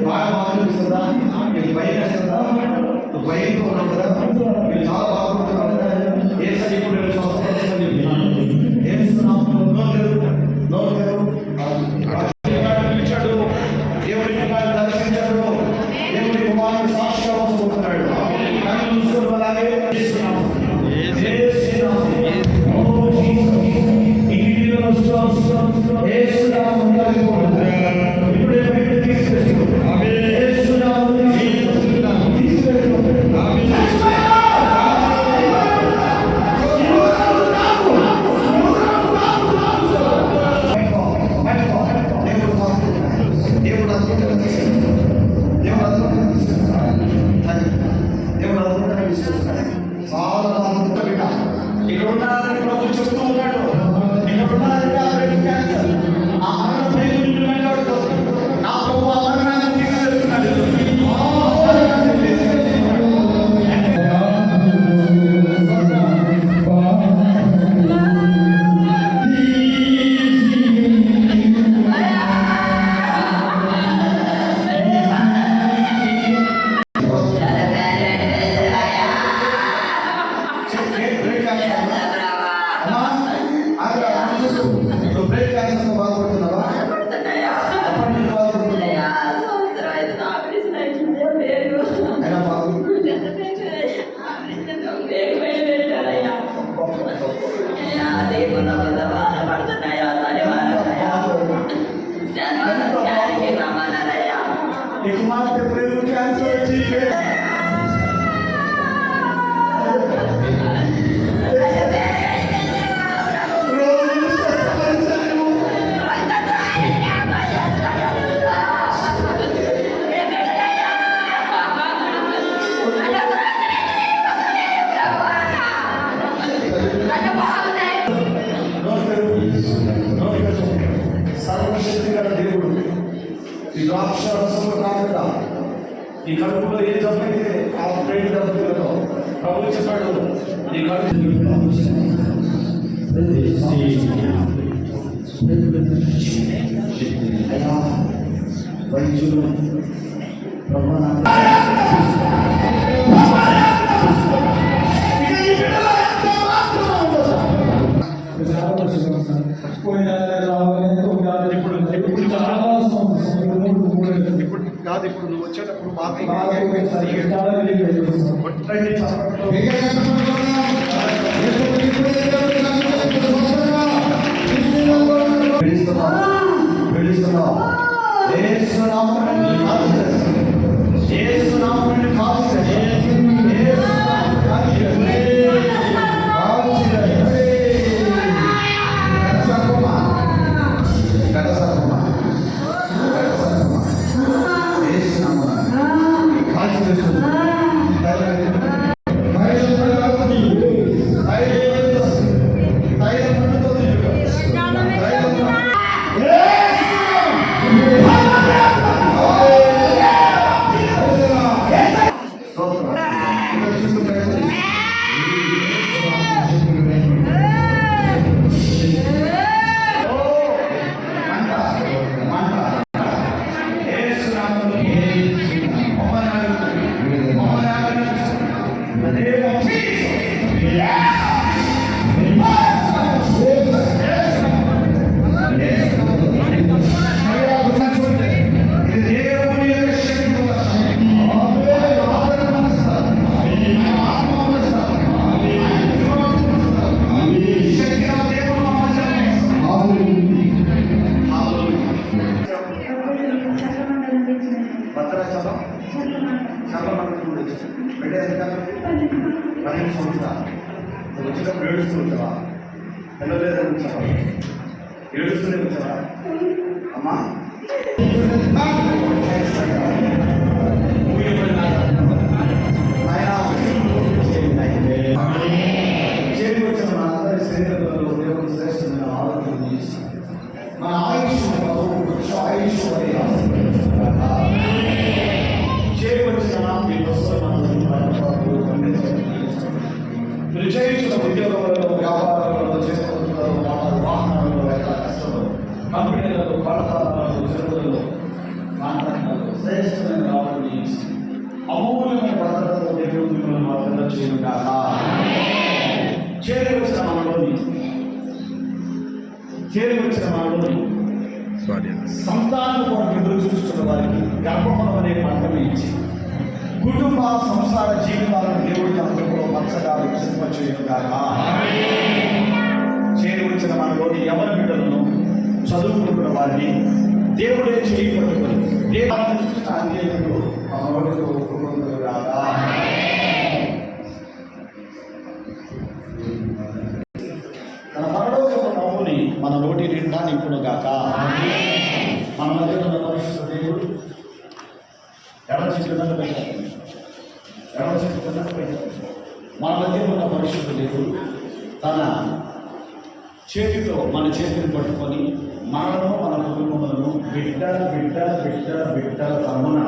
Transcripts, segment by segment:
బాగా బాగుంటుందా మీకు భయం వేస్తుందా భయంతో ఉన్నాం కదా మీరు చాలా బాగుంటున్నారు ఏ సైనికుడు పిలిచాడు దేవుడి దర్శించాడు దేవుడి కుమారుడు సాక్షిగా వస్తున్నాడు అలాగే ఈ ద్రాక్ష రసము కాకుండా ఈ కడుపులో ఏ జబ్బైతే ఆ ప్రేమ జబ్బులలో ప్రభు చెప్పాడు ఈ అయ్యా వైద్యులు కాదు ఇప్పుడు నువ్వు వచ్చేటప్పుడు వచ్చినప్పుడు ఏడుస్తూ వచ్చావా వెళ్ళలేదని వచ్చావా ఏడుస్తూనే వచ్చావా అమ్మ అమ్మా చేరి వచ్చిన మన అందరి శరీరంలో దేవుడు శ్రేష్టమైన ఆరోగ్యం చేసి మన ఆయుష్ ఆయుష్ చేరి వచ్చిన మీ మీరు చేయించిన ఉద్యోగంలో వ్యాపారాలలో చేసుకుంటున్నారు వాహనాలలో ఎక్కడ కష్టంలో కంపెనీలలో పాఠశాలలో చదువులలో మాట్లాడినారు శ్రేష్టమైన రావడం చేసి అమూల్యమైన భద్రతతో దేవుడు మిమ్మల్ని మాత్రం చేయను కాక చేరి వచ్చిన మనలోని సంతానం కొరకు ఎదురు చూస్తున్న వారికి గర్భఫలం అనే పంటను ఇచ్చి కుటుంబ సంసార జీవితాలను దేవుడి అందరూ మంచగా వికసింపచేయను కాక చేరి వచ్చిన మనలోని ఎవరి బిడ్డలను చదువుకుంటున్న వారిని దేవుడే చేయి పట్టుకొని దేవుడు తన పరలోకపు నవ్వుని మన నోటి నిండా నింపును గాక. మన మధ్య ఉన్న పరిశుద్ధ దేవుడు ఎడమ చేతి కింద పెట్టారు, ఎడమ చేతి కింద పెట్టారు. మన మధ్య ఉన్న పరిశుద్ధ దేవుడు తన చేతితో మన చేతిని పట్టుకొని మనను మన కుటుంబములను బిడ్డ బిడ్డ బిడ్డ బిడ్డ తమ్మున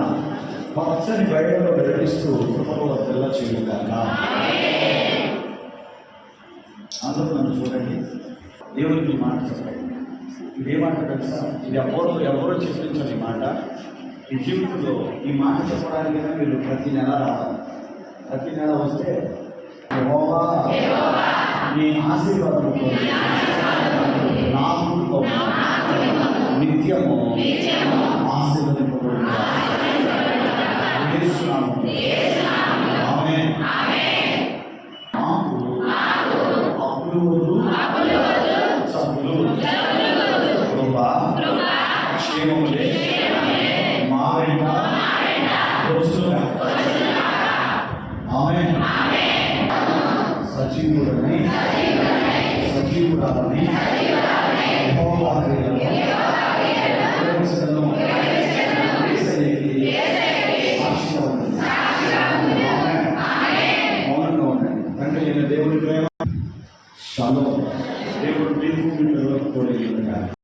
పచ్చని బయటలో వెల్లడిస్తూ కృపలో తెల్ల చేయగాక. అందరూ నన్ను చూడండి, దేవుడికి ఈ మాట చెప్పండి. ఇదే మాట తెలుసా? ఇది ఎవరో చెప్పించండి ఈ మాట. ఈ జీవితంలో ఈ మాట చెప్పడానికైనా మీరు ప్రతి నెల రావాలి. ప్రతి నెల వస్తే యెహోవా నీ ఆశీర్వాదముతో నా కుటుంబం నిత్యము ఆశీర్వదింపబడును. క్షేమములే మా వెంట రోజుగా ఆమేన్. సజీవుడని సజీవురాలని యెహోవా క్రియలను